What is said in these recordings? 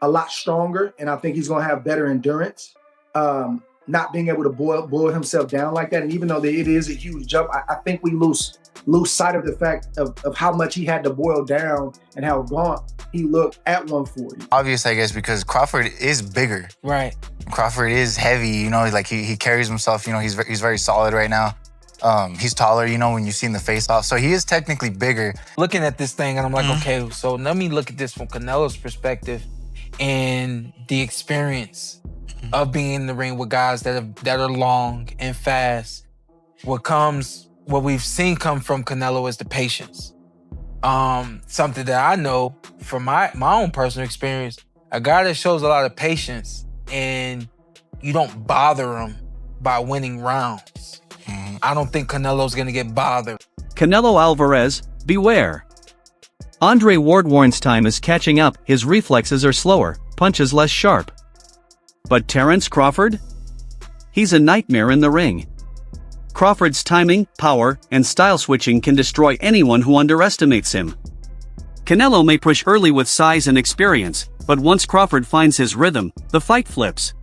a lot stronger, and I think he's going to have better endurance. Not being able to boil himself down like that, and even though it is a huge jump, I think we lose sight of the fact of how much he had to boil down and how gaunt he looked at 140. Obvious, I guess, because Crawford is bigger. Right. Crawford is heavy, you know, like he carries himself, you know, he's very solid right now. He's taller, you know, when you've seen the face-off. So he is technically bigger. Looking at this thing, and I'm like, okay, so let me look at this from Canelo's perspective and the experience of being in the ring with guys that are long and fast. What we've seen come from Canelo is the patience. Something that I know from my own personal experience, a guy that shows a lot of patience and you don't bother him by winning rounds. I don't think Canelo's gonna get bothered. Canelo Alvarez, beware. Andre Ward time is catching up, his reflexes are slower, punches less sharp. But Terrence Crawford? He's a nightmare in the ring. Crawford's timing, power, and style switching can destroy anyone who underestimates him. Canelo may push early with size and experience, but once Crawford finds his rhythm, the fight flips.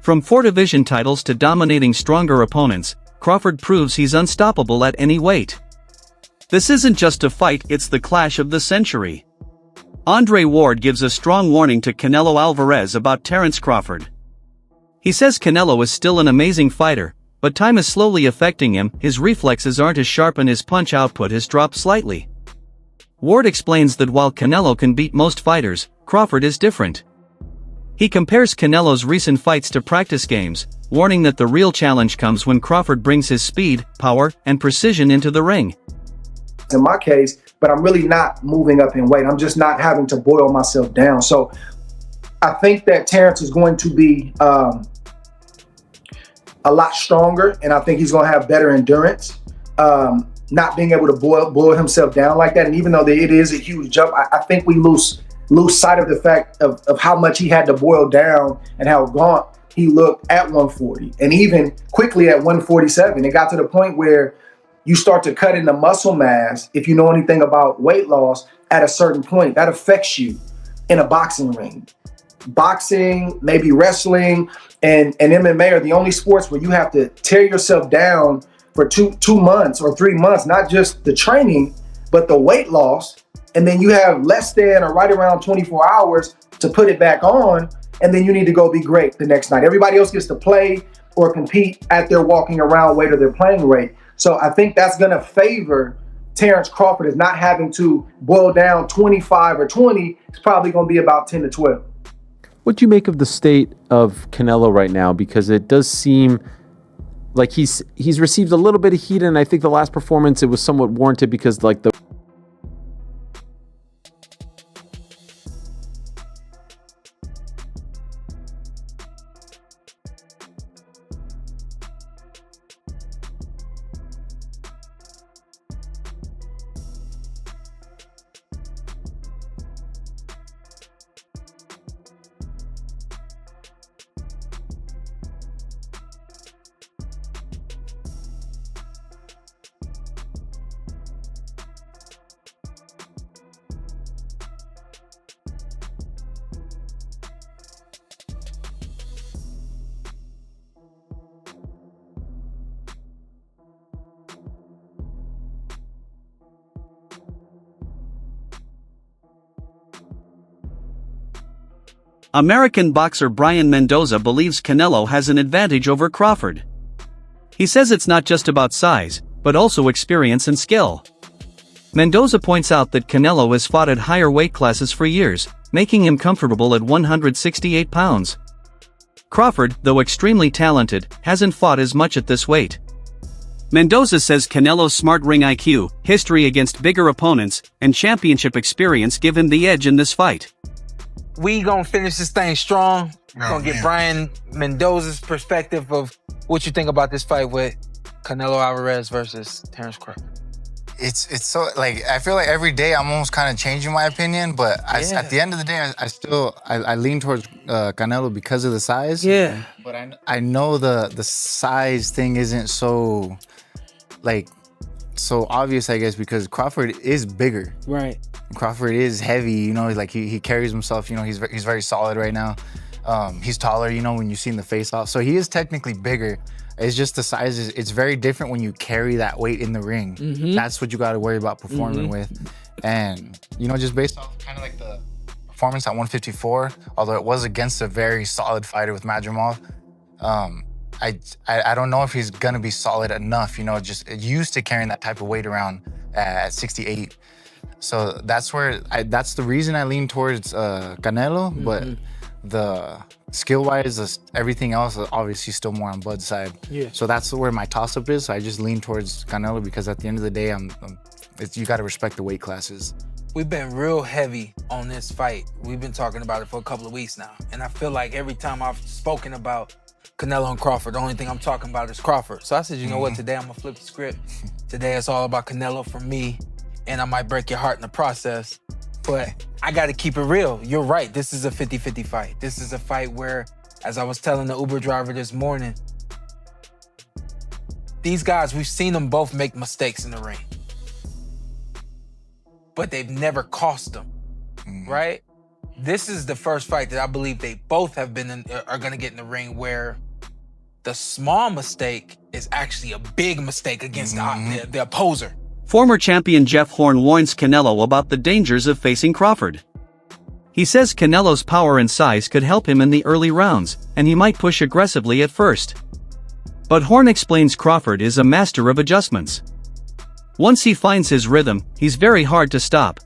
From 4 division titles to dominating stronger opponents, Crawford proves he's unstoppable at any weight. This isn't just a fight, it's the clash of the century. Andre Ward gives a strong warning to Canelo Alvarez about Terrence Crawford. He says Canelo is still an amazing fighter, but time is slowly affecting him, his reflexes aren't as sharp and his punch output has dropped slightly. Ward explains that while Canelo can beat most fighters, Crawford is different. He compares Canelo's recent fights to practice games, warning that the real challenge comes when Crawford brings his speed, power, and precision into the ring. In my case, but I'm really not moving up in weight. I'm just not having to boil myself down. So I think that Terrence is going to be a lot stronger, and I think he's going to have better endurance. Not being able to boil himself down like that, and even though it is a huge jump, I think we lose sight of the fact of how much he had to boil down and how gaunt he looked at 140, and even quickly at 147. It got to the point where you start to cut into muscle mass. If you know anything about weight loss, at a certain point, that affects you in a boxing ring. Boxing, maybe wrestling, and MMA are the only sports where you have to tear yourself down for two months or 3 months, not just the training, but the weight loss. And then you have less than or right around 24 hours to put it back on, and then you need to go be great the next night. Everybody else gets to play or compete at their walking around weight or their playing rate. So I think that's going to favor Terrence Crawford, is not having to boil down 25 or 20. It's probably going to be about 10 to 12. What do you make of the state of Canelo right now? Because it does seem like he's received a little bit of heat, and I think the last performance, it was somewhat warranted because like the American boxer Brian Mendoza believes Canelo has an advantage over Crawford. He says it's not just about size, but also experience and skill. Mendoza points out that Canelo has fought at higher weight classes for years, making him comfortable at 168 pounds. Crawford, though extremely talented, hasn't fought as much at this weight. Mendoza says Canelo's smart ring IQ, history against bigger opponents, and championship experience give him the edge in this fight. We gonna finish this thing strong. Gonna get Brian Mendoza's perspective of what you think about this fight with Canelo Alvarez versus Terrence Crawford. It's so, like, I feel like every day I'm almost kind of changing my opinion, but at the end of the day, I lean towards Canelo because of the size. Yeah. But I know the size thing isn't so, like, so obvious, I guess, because Crawford is bigger. Right. Crawford is heavy, you know, like he carries himself, you know, he's very solid right now. He's taller, you know, when you've seen the face off. So he is technically bigger. It's just the size it's very different when you carry that weight in the ring. That's what you got to worry about performing with. And, you know, just based off kind of like the performance at 154, although it was against a very solid fighter with Madrimov, I don't know if he's gonna be solid enough, you know, just used to carrying that type of weight around at 68. So that's that's the reason I lean towards Canelo, but the skill-wise, everything else is obviously still more on Bud's side. Yeah. So that's where my toss-up is. So I just lean towards Canelo because at the end of the day, you got to respect the weight classes. We've been real heavy on this fight. We've been talking about it for a couple of weeks now. And I feel like every time I've spoken about Canelo and Crawford, the only thing I'm talking about is Crawford. So I said, you know what, today I'm gonna flip the script. Today it's all about Canelo for me, and I might break your heart in the process. But I gotta keep it real. You're right, this is a 50-50 fight. This is a fight where, as I was telling the Uber driver this morning, these guys, we've seen them both make mistakes in the ring. But they've never cost them, right? This is the first fight that I believe they both have are gonna get in the ring where the small mistake is actually a big mistake against the opposer. Former champion Jeff Horn warns Canelo about the dangers of facing Crawford. He says Canelo's power and size could help him in the early rounds, and he might push aggressively at first. But Horn explains Crawford is a master of adjustments. Once he finds his rhythm, he's very hard to stop.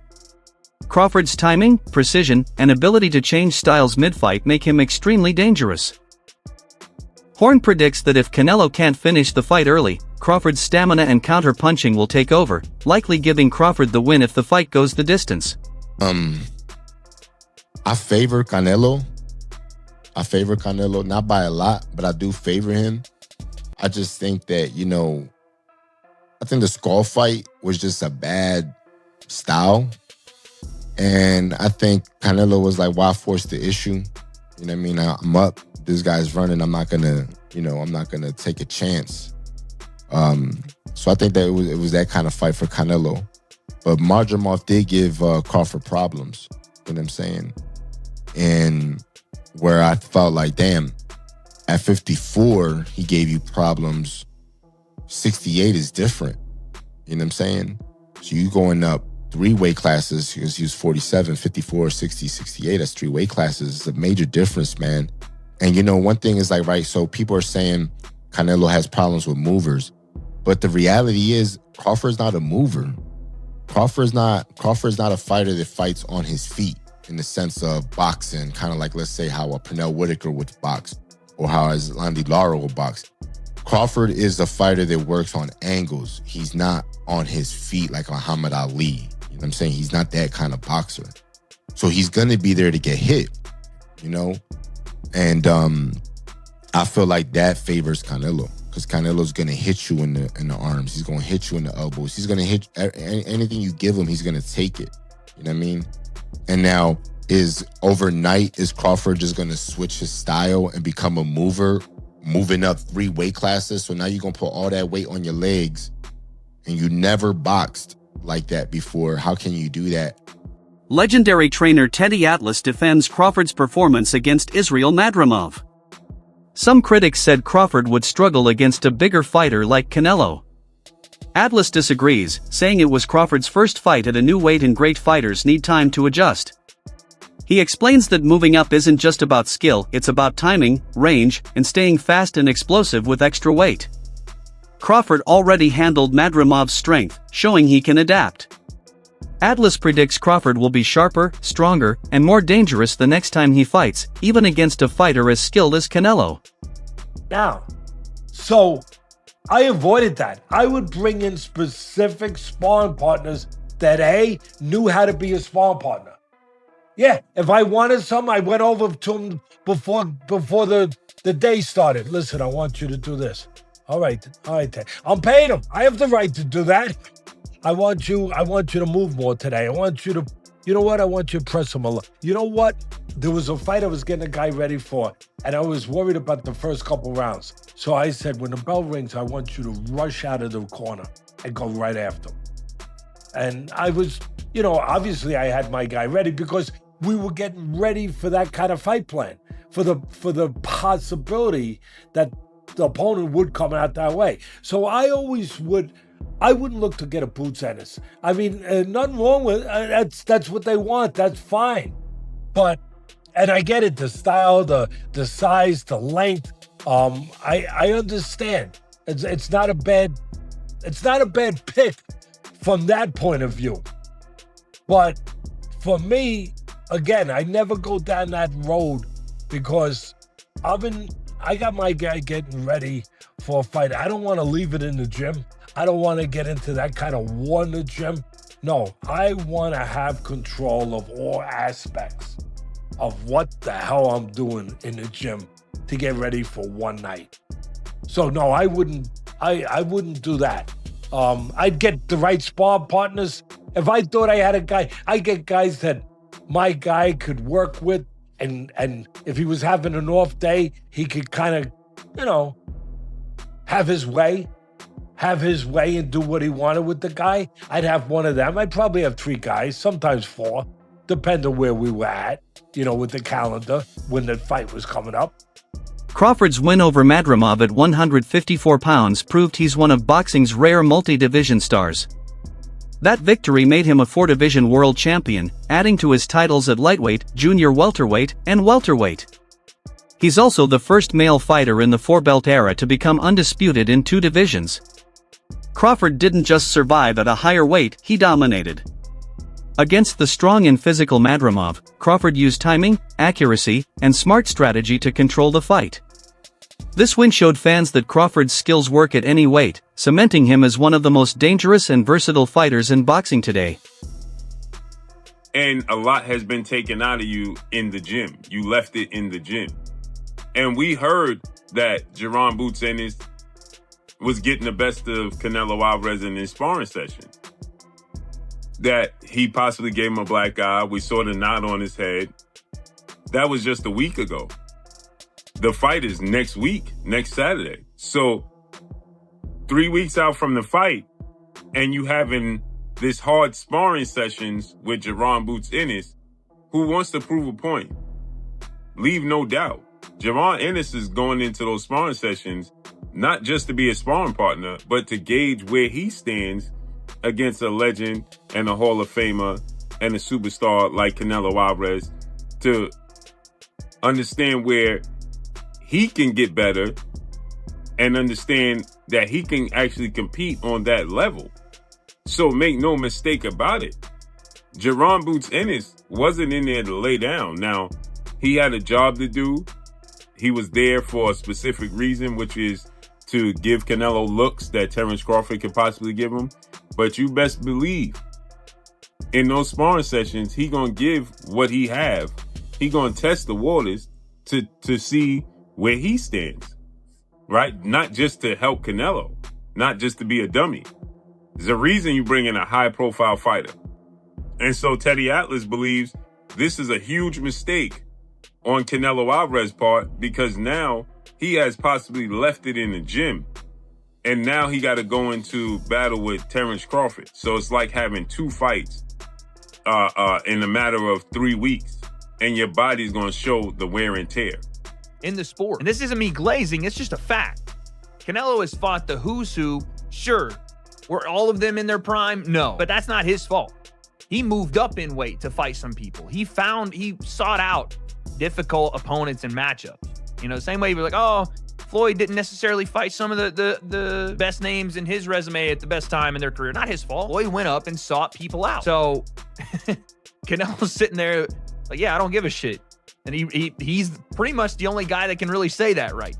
Crawford's timing, precision, and ability to change styles mid-fight make him extremely dangerous. Horn predicts that if Canelo can't finish the fight early, Crawford's stamina and counter-punching will take over, likely giving Crawford the win if the fight goes the distance. I favor Canelo. Not by a lot, but I do favor him. I just think that, you know, I think the Skull fight was just a bad style. And I think Canelo was like, why force the issue? You know what I mean? I'm up. This guy's running. I'm not gonna take a chance. So I think that it was that kind of fight for Canelo. But Madrimov did give Crawford problems. You know what I'm saying? And where I felt like, damn, at 54, he gave you problems. 68 is different. You know what I'm saying? So you going up 3 weight classes, because he was 47, 54, 60, 68, that's 3 weight classes. It's a major difference, man. And you know, one thing is like, right, so people are saying Canelo has problems with movers. But the reality is, Crawford's not a mover. Crawford's not a fighter that fights on his feet in the sense of boxing, kind of like, let's say, how a Pernell Whitaker would box or how Landy Lara would box. Crawford is a fighter that works on angles. He's not on his feet like Muhammad Ali. You know what I'm saying? He's not that kind of boxer. So he's going to be there to get hit, you know? And I feel like that favors Canelo, because Canelo's going to hit you in the arms. He's going to hit you in the elbows. He's going to hit anything you give him, he's going to take it. You know what I mean? And now, is Crawford just going to switch his style and become a mover, moving up 3 weight classes? So now you're going to put all that weight on your legs, and you never boxed like that before. How can you do that? Legendary trainer Teddy Atlas defends Crawford's performance against Israel Madrimov. Some critics said Crawford would struggle against a bigger fighter like Canelo. Atlas disagrees, saying it was Crawford's first fight at a new weight and great fighters need time to adjust. He explains that moving up isn't just about skill, it's about timing, range, and staying fast and explosive with extra weight. Crawford already handled Madrimov's strength, showing he can adapt. Atlas predicts Crawford will be sharper, stronger, and more dangerous the next time he fights, even against a fighter as skilled as Canelo. Now, so I avoided that. I would bring in specific sparring partners that knew how to be a sparring partner. Yeah, if I wanted some, I went over to him before the day started. Listen, I want you to do this. All right, Ted. I'm paying him. I have the right to do that. I want you to move more today. I want you to, you know what? I want you to press him a lot. You know what? There was a fight I was getting a guy ready for, and I was worried about the first couple rounds. So I said, when the bell rings, I want you to rush out of the corner. and go right after him. And I was, obviously I had my guy ready because we were getting ready for that kind of fight plan, for the possibility that the opponent would come out that way. So I wouldn't look to get a Boots Ennis. I mean, nothing wrong with that's what they want. That's fine. And I get it, the style, the size, the length. I understand. It's not a bad pick from that point of view. But for me, again, I never go down that road because I got my guy getting ready for a fight. I don't want to leave it in the gym. I don't want to get into that kind of war in the gym. No, I want to have control of all aspects of what the hell I'm doing in the gym to get ready for one night. So no, I wouldn't do that. I'd get the right spar partners. If I thought I had a guy, I get guys that my guy could work with, and if he was having an off day, he could kind of, have his way and do what he wanted with the guy. I'd have one of them. I'd probably have 3 guys, sometimes 4, depending on where we were at, with the calendar when the fight was coming up. Crawford's win over Madrimov at 154 pounds proved he's one of boxing's rare multi-division stars. That victory made him a 4-division world champion, adding to his titles at lightweight, junior welterweight, and welterweight. He's also the first male fighter in the 4-belt era to become undisputed in 2 divisions. Crawford didn't just survive at a higher weight, he dominated. Against the strong and physical Madrimov, Crawford used timing, accuracy, and smart strategy to control the fight. This win showed fans that Crawford's skills work at any weight, cementing him as one of the most dangerous and versatile fighters in boxing today. And a lot has been taken out of you in the gym. You left it in the gym. And we heard that Jaron Boots Ennis was getting the best of Canelo Alvarez in his sparring session. That he possibly gave him a black eye. We saw the knot on his head. That was just a week ago. The fight is next week, next Saturday. So 3 weeks out from the fight, and you having this hard sparring sessions with Jaron Boots Ennis, who wants to prove a point. Leave no doubt. Jaron Ennis is going into those sparring sessions not just to be a sparring partner, but to gauge where he stands against a legend and a Hall of Famer and a superstar like Canelo Alvarez, to understand where he can get better and understand that he can actually compete on that level. So make no mistake about it. Jaron Boots Ennis wasn't in there to lay down. Now, he had a job to do. He was there for a specific reason, which is to give Canelo looks that Terrence Crawford could possibly give him. But you best believe in those sparring sessions, he gonna give what he have. He gonna test the waters to see where he stands, right? Not just to help Canelo, not just to be a dummy. There's a reason you bring in a high-profile fighter. And so Teddy Atlas believes this is a huge mistake on Canelo Alvarez's part, because now he has possibly left it in the gym. And now he got to go into battle with Terrence Crawford. So it's like having 2 fights in a matter of 3 weeks. And your body's going to show the wear and tear. In the sport. And this isn't me glazing, it's just a fact. Canelo has fought the who's who, sure. Were all of them in their prime? No. But that's not his fault. He moved up in weight to fight some people. He sought out difficult opponents and matchups. The same way you're like, oh, Floyd didn't necessarily fight some of the best names in his resume at the best time in their career. Not his fault. Floyd went up and sought people out. So Canelo's sitting there like, yeah, I don't give a shit. And he's pretty much the only guy that can really say that right.